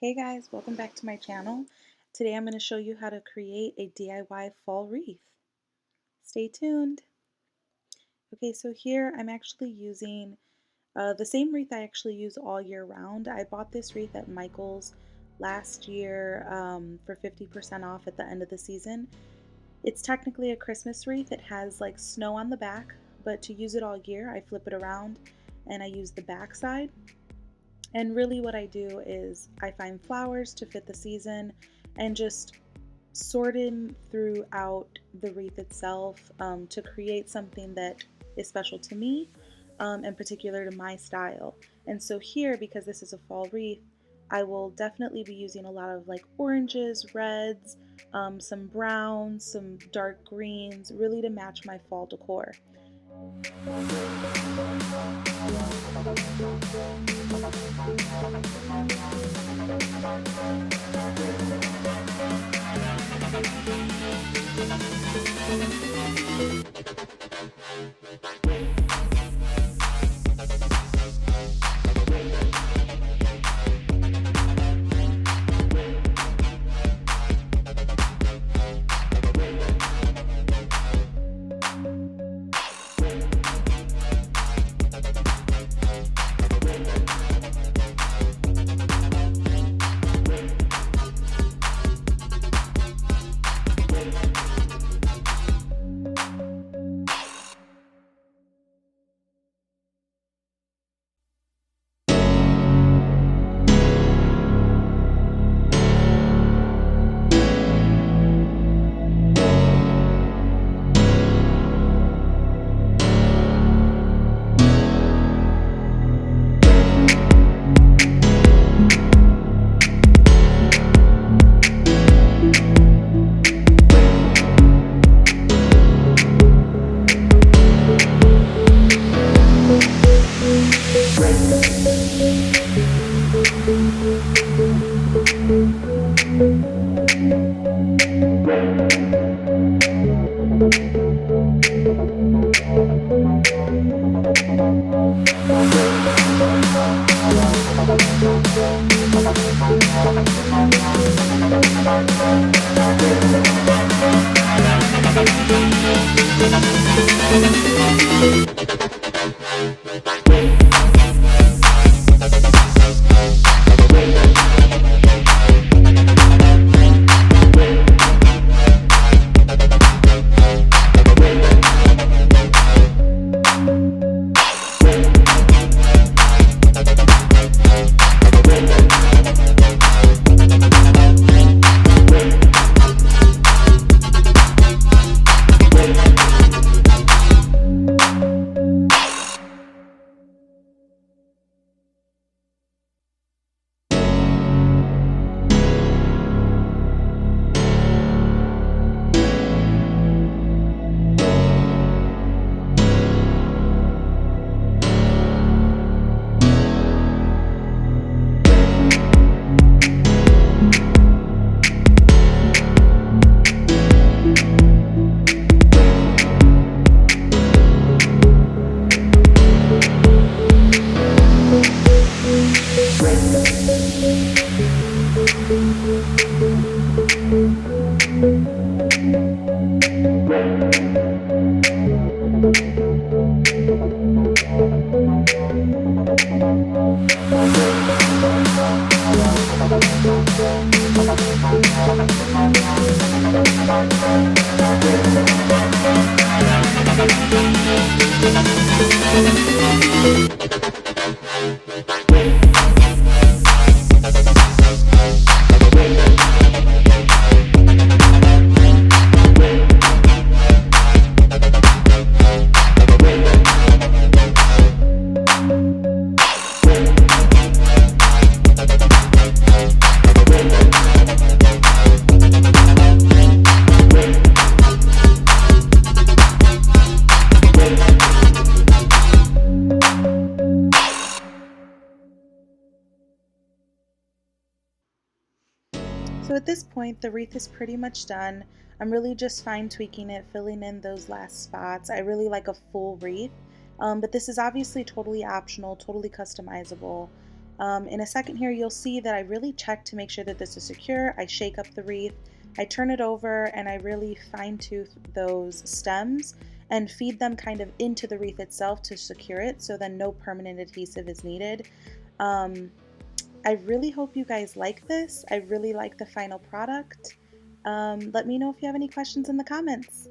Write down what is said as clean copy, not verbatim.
Hey guys, welcome back to my channel. Today I'm going to show you how to create a DIY fall wreath. Stay tuned. Okay, so here I'm actually using the same wreath I actually use all year round. I bought this wreath at Michael's last year for 50% off at the end of the season. It's technically a Christmas wreath. It has like snow on the back, but to use it all year, I flip it around and I use the back side. And really what I do is I find flowers to fit the season and just sort in throughout the wreath itself to create something that is special to me and particular to my style. And so here, because this is a fall wreath, I will definitely be using a lot of like oranges, reds, some browns, some dark greens, really to match my fall decor. So at this point, the wreath is pretty much done. I'm really just fine tweaking it, filling in those last spots. I really like a full wreath, but this is obviously totally optional, totally customizable. In a second here, you'll see that I really check to make sure that this is secure. I shake up the wreath, I turn it over, and I really fine tooth those stems and feed them kind of into the wreath itself to secure it, so then no permanent adhesive is needed. Um, I really hope you guys like this. I really like the final product. Let me know if you have any questions in the comments.